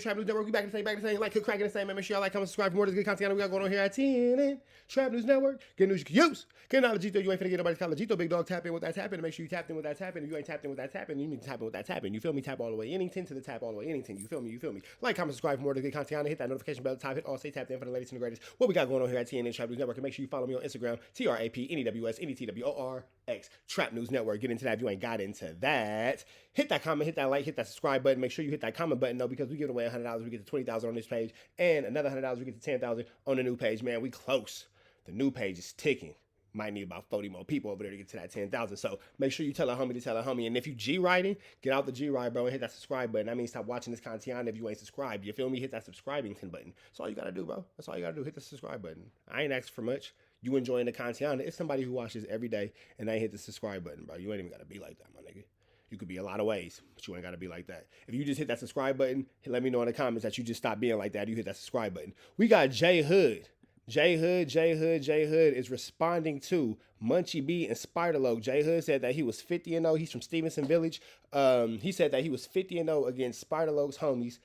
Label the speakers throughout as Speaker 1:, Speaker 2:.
Speaker 1: Trap News Network, we back to say, like, cracking the same, man. Make sure y'all like, comment, subscribe for more of this good content we got going on here at TNN. Trap News Network, get news you can use. Get knowledge, you ain't finna get nobody's college. Big dog, tap in with that tapping. Make sure you tapped in with that tapping. If you ain't tapped in with that tapping, you need to tap in with that tapping. You feel me? Tap all the way, anything to the tap all the way, anything. You feel me? Like, comment, subscribe for more of this good content. Hit that notification bell at the top. Hit all, stay tapped in for the latest and the greatest. What we got going on here at TNN Trap News Network. And make sure you follow me on Instagram, TRAPNEWSNETWORX, Trap News Network. Get into that if you ain't got into that. Hit that comment, hit that like, hit that subscribe button. Make sure you hit that comment button though, because we give away $100. We get to $20,000 on this page, and another $100. We get to $10,000 on the new page. Man, we close. The new page is ticking. Might need about 40 more people over there to get to that 10,000. So make sure you tell a homie to tell a homie. And if you G-writing, get out the G-write, bro, and hit that subscribe button. That means stop watching this content if you ain't subscribed. You feel me? Hit that subscribing button. That's all you gotta do, bro. That's all you gotta do. Hit the subscribe button. I ain't asking for much. You enjoying the content. It's somebody who watches every day and they hit the subscribe button, bro. You ain't even gotta be like that, my nigga. You could be a lot of ways, but you ain't got to be like that. If you just hit that subscribe button, let me know in the comments that you just stopped being like that. You hit that subscribe button. We got Jhood. Jhood is responding to Munchie B and Spider-Loc. Jhood said that he was 50-0. He's from Stevenson Village. He said that he was 50-0 against Spider-Loc's homies.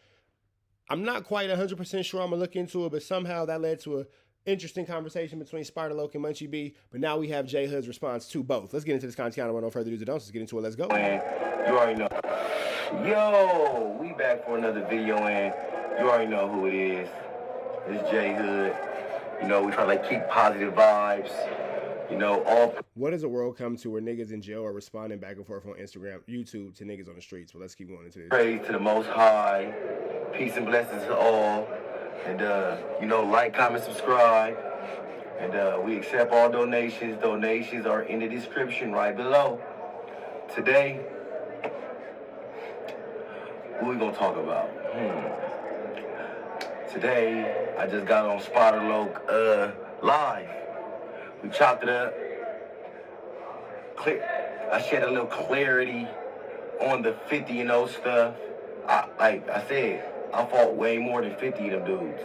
Speaker 1: I'm not quite 100% sure. I'm going to look into it, but somehow that led to a interesting conversation between Spider-Loc and Munchie B, but now we have Jhood's response to both. Let's get into this content. I want no further ado. Let's get into it. Let's go.
Speaker 2: And you already know. Yo, we back for another video, and you already know who it is. It's Jhood. You know, we try to like keep positive vibes. You know, all.
Speaker 1: What does the world come to where niggas in jail are responding back and forth on Instagram, YouTube to niggas on the streets? Well, let's keep going into this.
Speaker 2: Praise to the Most High. Peace and blessings to all. And, you know, like, comment, subscribe. And we accept all donations. Donations are in the description right below. Today, what we gonna talk about? Today, I just got on Spider-Loc live. We chopped it up. I shed a little clarity on the 50-0 stuff. Like I said, I fought way more than 50 of them dudes.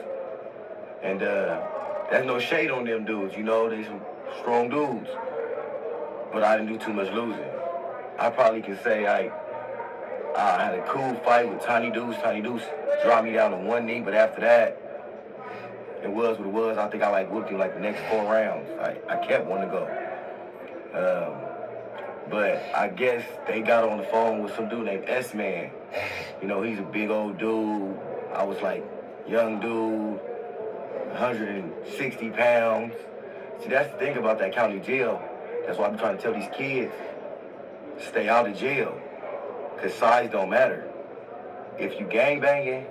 Speaker 2: And there's no shade on them dudes, you know, they some strong dudes. But I didn't do too much losing. I probably can say I had a cool fight with Tiny Deuce. Tiny Deuce dropped me down to one knee, but after that, it was what it was. I think I like whooped him like the next 4 rounds. I kept one to go. But I guess they got on the phone with some dude named S-Man. You know, he's a big old dude. I was like, young dude, 160 pounds. See, that's the thing about that county jail. That's why I'm trying to tell these kids, stay out of jail. Because size don't matter. If you gangbanging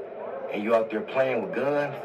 Speaker 2: and you out there playing with guns,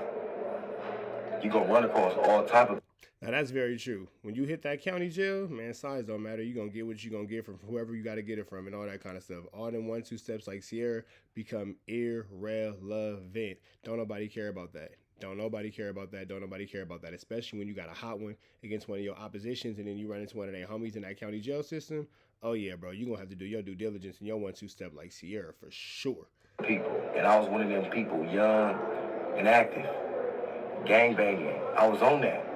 Speaker 2: you're going to run across all type of.
Speaker 1: Now, that's very true. When you hit that county jail, man, size don't matter. You're going to get what you're going to get from whoever you got to get it from and all that kind of stuff. All them 1-2 steps like Sierra become irrelevant. Don't nobody care about that. Don't nobody care about that. Don't nobody care about that. Especially when you got a hot one against one of your oppositions and then you run into one of their homies in that county jail system. Oh, yeah, bro. You're going to have to do your due diligence and your 1-2 step like Sierra for sure.
Speaker 2: People. And I was one of them people, young and active. Gangbanging. I was on that.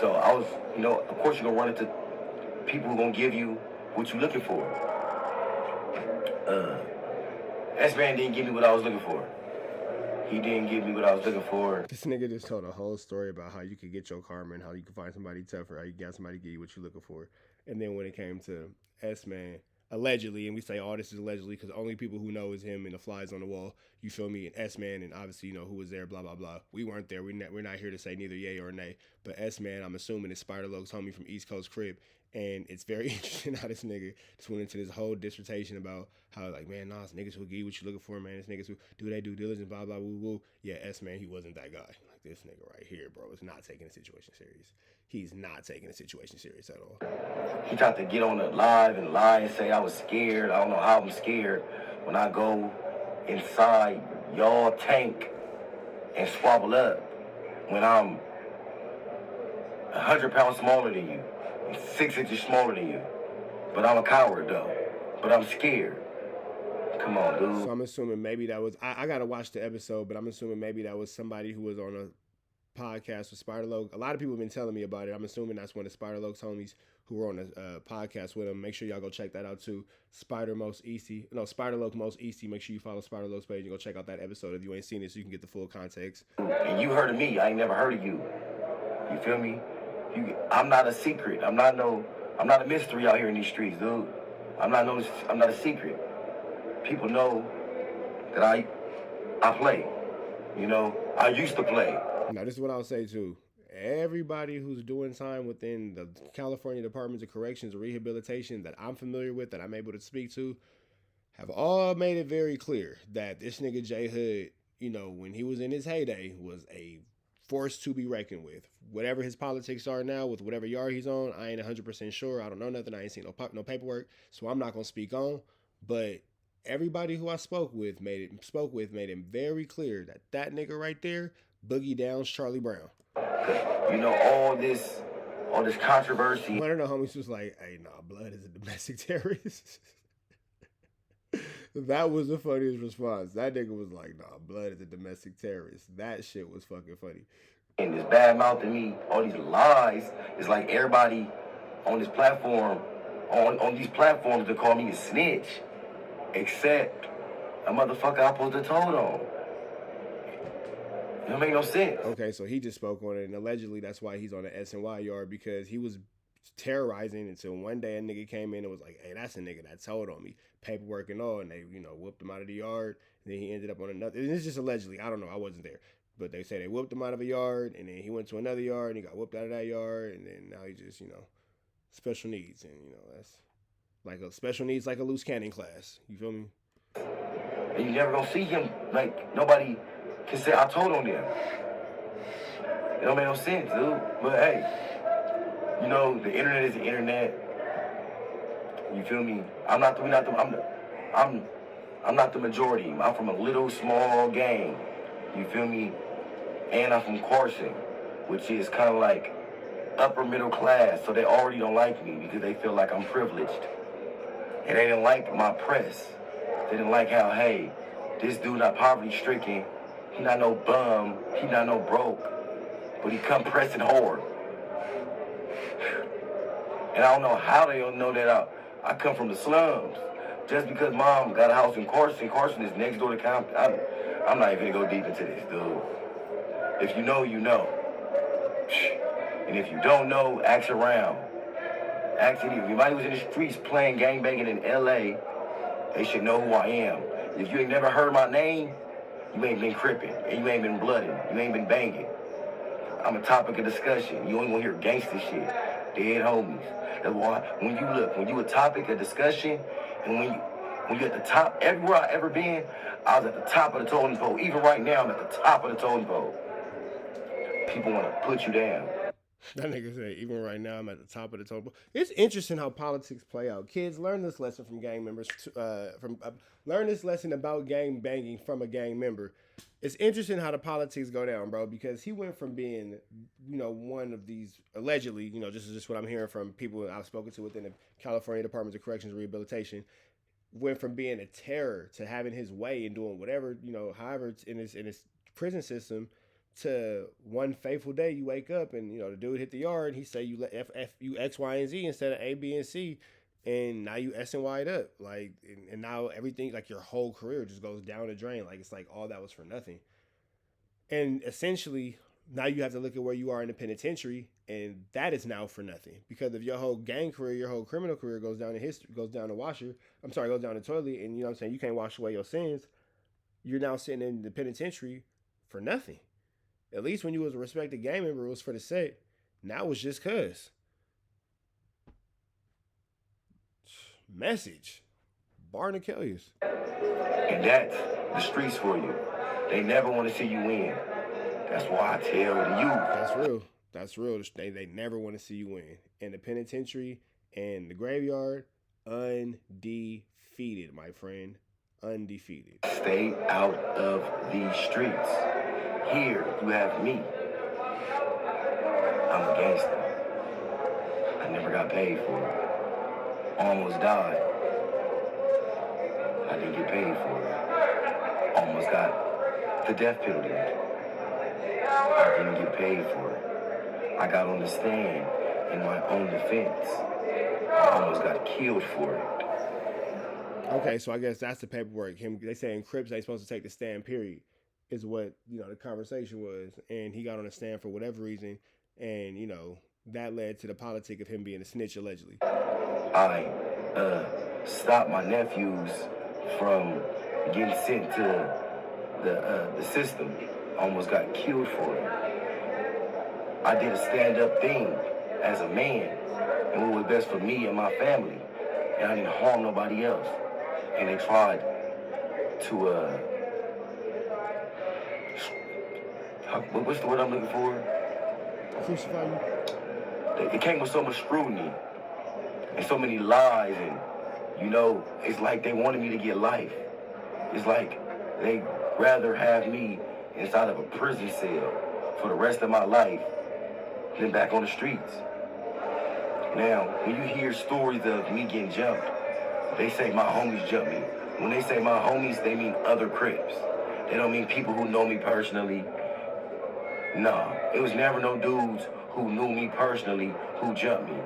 Speaker 2: So I was, you know, of course you're going to run into people who are going to give you what you're looking for. S-Man didn't give me what I was looking for. He didn't give me what I was looking for.
Speaker 1: This nigga just told a whole story about how you could get your karma and how you could find somebody tougher, how you got somebody to give you what you're looking for. And then when it came to S-Man, allegedly, and we say all this is allegedly because only people who know is him and the flies on the wall, you feel me, and S-Man, and obviously, you know, who was there, blah, blah, blah. We weren't there. We're not here to say neither yay or nay. But S-Man, I'm assuming, is Spider-Loc's homie from East Coast Crib. And it's very interesting how this nigga just went into this whole dissertation about how, like, man, nah, it's niggas who give you what you looking for, man. It's niggas who do they due diligence, blah, blah, woo, woo. Yeah, S-Man, he wasn't that guy. Like, this nigga right here, bro, is not taking the situation serious. He's not taking the situation serious at all.
Speaker 2: He tried to get on the live and lie and say I was scared. I don't know how I'm scared when I go inside y'all tank and squabble up when I'm 100 pounds smaller than you. 6 inches smaller than you. But I'm a coward, though. But I'm scared. Come on, dude.
Speaker 1: So I'm assuming maybe that was... I got to watch the episode, but I'm assuming maybe that was somebody who was on podcast with Spider Loc. A lot of people have been telling me about it. I'm assuming that's one of Spider Loc's homies who were on a podcast with him. Make sure y'all go check that out too. Spider Loc Most Easty. Make sure you follow Spider Loc's page and go check out that episode if you ain't seen it so you can get the full context.
Speaker 2: And you heard of me. I ain't never heard of you. You feel me? I'm not a secret. I'm not a mystery out here in these streets, dude. I'm not a secret. People know that I play. You know, I used to play.
Speaker 1: Now, this is what I'll say too. Everybody who's doing time within the California Departments of Corrections or Rehabilitation that I'm familiar with, that I'm able to speak to, have all made it very clear that this nigga Jhood, you know, when he was in his heyday, was a force to be reckoned with. Whatever his politics are now, with whatever yard he's on, I ain't 100% sure. I don't know nothing. I ain't seen no paperwork, so I'm not gonna speak on. But everybody who I spoke with made it very clear that that nigga right there, Boogie Down's Charlie Brown.
Speaker 2: You know, all this controversy.
Speaker 1: One of the homies was like, "Hey, nah, Blood is a domestic terrorist." That was the funniest response. That nigga was like, "Nah, Blood is a domestic terrorist." That shit was fucking funny.
Speaker 2: And this bad mouthing me, all these lies. It's like everybody on this platform, on these platforms, to call me a snitch, except a motherfucker I supposed to told on. It don't make no sense.
Speaker 1: Okay, so he just spoke on it, and allegedly that's why he's on the SNY yard, because he was terrorizing until one day a nigga came in and was like, "Hey, that's a nigga that told on me," paperwork and all, and they, you know, whooped him out of the yard. And then he ended up on another. And it's just allegedly. I don't know. I wasn't there, but they say they whooped him out of a yard, and then he went to another yard and he got whooped out of that yard, and then now he just, you know, special needs, and you know, that's like a special needs, like a loose cannon class. You feel me?
Speaker 2: And you never gonna see him. Like, nobody can say I told on them. It don't make no sense, dude. But hey, you know, the internet is the internet. You feel me? I'm not the majority. I'm from a little small gang. You feel me? And I'm from Carson, which is kind of like upper middle class. So they already don't like me because they feel like I'm privileged. And they didn't like my press. They didn't like how, hey, this dude not poverty stricken. He not no bum. He not no broke. But he come pressing hard. And I don't know how they don't know that I come from the slums. Just because mom got a house in Carson, Carson is next door to Compton. I'm not even gonna go deep into this, dude. If you know, you know. And if you don't know, ask around. Ask anybody who's in the streets playing gangbanging in LA, they should know who I am. If you ain't never heard my name, you ain't been cripping, and you ain't been blooding, you ain't been banging. I'm a topic of discussion. You ain't gonna hear gangster shit. Dead homies. That's why when you a topic of discussion, and when you at the top, everywhere I ever been, I was at the top of the totem pole. Even right now, I'm at the top of the totem pole. People want to put you down.
Speaker 1: That nigga said, even right now, I'm at the top of the totem pole. It's interesting how politics play out. Kids, learn this lesson from gang members. Learn this lesson about gang banging from a gang member. It's interesting how the politics go down, bro, because he went from being, you know, one of these, allegedly, you know, just what I'm hearing from people I've spoken to within the California Departments of Corrections and Rehabilitation, went from being a terror to having his way and doing whatever, you know, however it's in his prison system, to one fateful day you wake up and, you know, the dude hit the yard, he say you let you X, Y, and Z instead of A, B, and C, and now you S and Y'd up, like, and now everything, like your whole career just goes down the drain. Like, it's like all that was for nothing. And essentially, now you have to look at where you are in the penitentiary, and that is now for nothing. Because if your whole gang career, your whole criminal career goes down goes down the toilet, and you know what I'm saying, you can't wash away your sins, you're now sitting in the penitentiary for nothing. At least when you was a respected gang member, it was for the set. Now it's just cuz. Message. Barn and Kelly's.
Speaker 2: And that's the streets for you. They never want to see you win. That's why I tell the youth.
Speaker 1: That's real. That's real. They never want to see you win. In the penitentiary and the graveyard, undefeated, my friend. Undefeated.
Speaker 2: Stay out of these streets. Here, you have me. I'm a gangster. I never got paid for it. Almost died. I didn't get paid for it. Almost got the death penalty. I didn't get paid for it. I got on the stand in my own defense. I almost got killed for it.
Speaker 1: Okay, so I guess that's the paperwork. They say in Crips they supposed to take the stand. Period, is what the conversation was, and he got on the stand for whatever reason, and that led to the politic of him being a snitch allegedly.
Speaker 2: I stopped my nephews from getting sent to the system. Almost got killed for it. I did a stand-up thing as a man, and what was best for me and my family, and I didn't harm nobody else. And they tried to what's the word I'm looking for?
Speaker 1: Crucify you.
Speaker 2: It came with so much scrutiny and so many lies, and it's like they wanted me to get life. It's like they rather have me inside of a prison cell for the rest of my life than back on the streets. Now, when you hear stories of me getting jumped, they say my homies jumped me. When they say my homies, they mean other Crips. They don't mean people who know me personally. Nah, it was never no dudes who knew me personally who jumped me.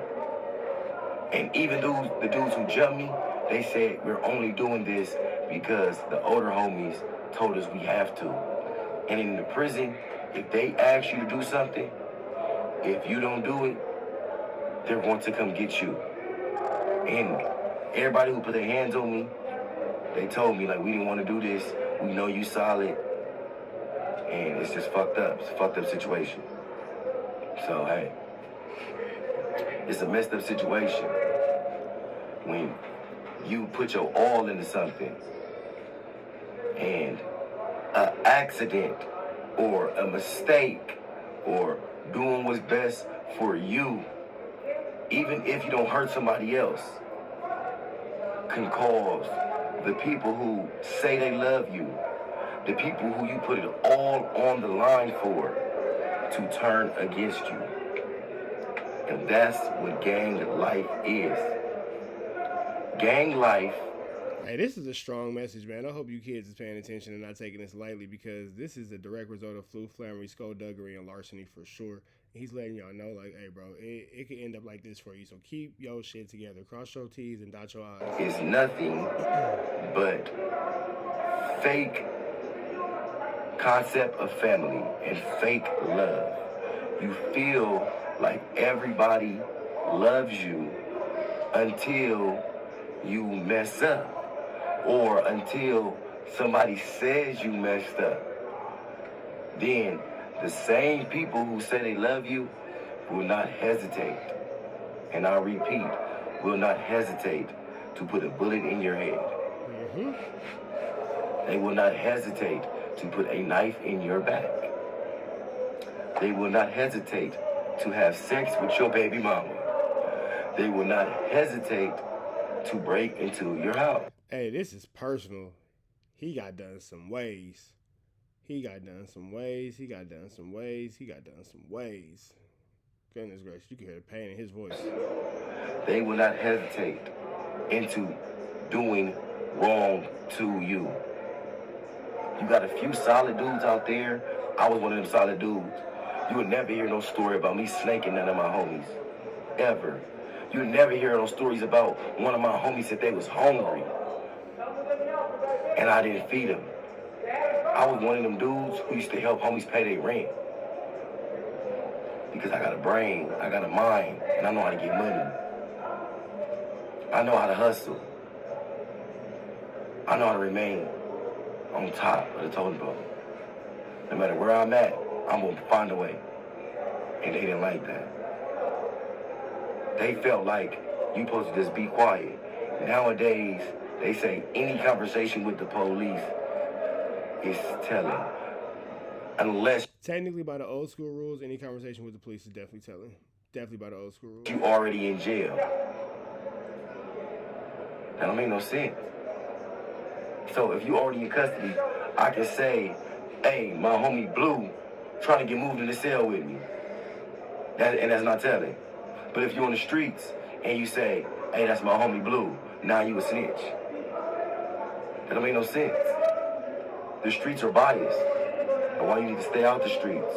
Speaker 2: And even the dudes who jumped me, they said we're only doing this because the older homies told us we have to. And in the prison, if they ask you to do something, if you don't do it, they're going to come get you. And everybody who put their hands on me, they told me, like, we didn't want to do this. We know you solid. And it's just fucked up. It's a fucked up situation. So, hey, it's a messed up situation when you put your all into something and an accident or a mistake or doing what's best for you, even if you don't hurt somebody else, can cause the people who say they love you, the people who you put it all on the line for, to turn against you. And that's what gang life is. Gang life.
Speaker 1: Hey, this is a strong message, man. I hope you kids is paying attention and not taking this lightly, because this is a direct result of flammery, skullduggery, and larceny for sure. He's letting y'all know, like, hey, bro, it could end up like this for you. So keep your shit together. Cross your T's and dot your I's.
Speaker 2: It's nothing but fake concept of family and fake love. You feel like everybody loves you until you mess up, or until somebody says you messed up. Then the same people who say they love you will not hesitate, and I repeat, will not hesitate to put a bullet in your head.
Speaker 1: Mm-hmm.
Speaker 2: They will not hesitate to put a knife in your back. They will not hesitate to have sex with your baby mama. They will not hesitate to break into your house.
Speaker 1: Hey, this is personal. He got done some ways. He got done some ways. He got done some ways. He got done some ways. Goodness gracious, you can hear the pain in his voice.
Speaker 2: They will not hesitate into doing wrong to you. You got a few solid dudes out there. I was one of them solid dudes. You would never hear no story about me snaking none of my homies. Ever. You would never hear no stories about one of my homies that they was hungry and I didn't feed them. I was one of them dudes who used to help homies pay their rent. Because I got a brain, I got a mind, and I know how to get money. I know how to hustle. I know how to remain on top of the totem pole. No matter where I'm at, I'm gonna find a way. And they didn't like that. They felt like you supposed to just be quiet. Nowadays, they say any conversation with the police is telling. Unless
Speaker 1: technically by the old school rules, any conversation with the police is definitely telling. Definitely by the old school rules.
Speaker 2: You already in jail. That don't make no sense. So if you already in custody, I can say, hey, my homie Blue trying to get moved in the cell with me. And that's not telling. But if you're on the streets and you say, hey, that's my homie Blue, now you a snitch. That don't make no sense. The streets are biased. And why you need to stay out the streets.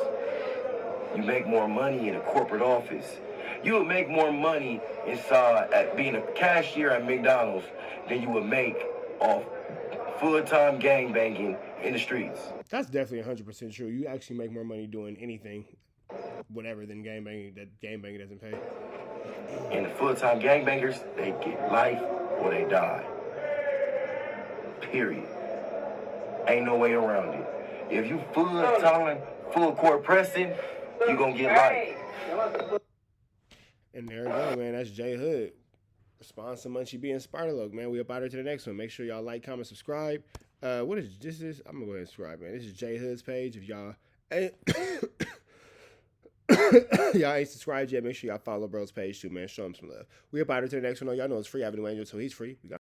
Speaker 2: you make more money in a corporate office. You would make more money inside at being a cashier at McDonald's than you would make off full-time gangbanging in the streets.
Speaker 1: That's definitely 100% true. You actually make more money doing anything, whatever, than gangbanging. That gangbanging doesn't pay.
Speaker 2: And the full-time gangbangers, they get life or they die. Period. Ain't no way around it. If you full-time, full court pressing, you gonna get life.
Speaker 1: And there we go, man. That's Jhood. Sponsor Munchie being Spider-Loc, man. We up out here to the next one. Make sure y'all like, comment, subscribe. What is this? I'm gonna go ahead and subscribe, man. This is Jhood's page. If y'all y'all ain't subscribed yet, make sure y'all follow bro's page too, man. Show him some love. We up out here to the next one. Y'all know it's free. Avenue Angel, so he's free. We got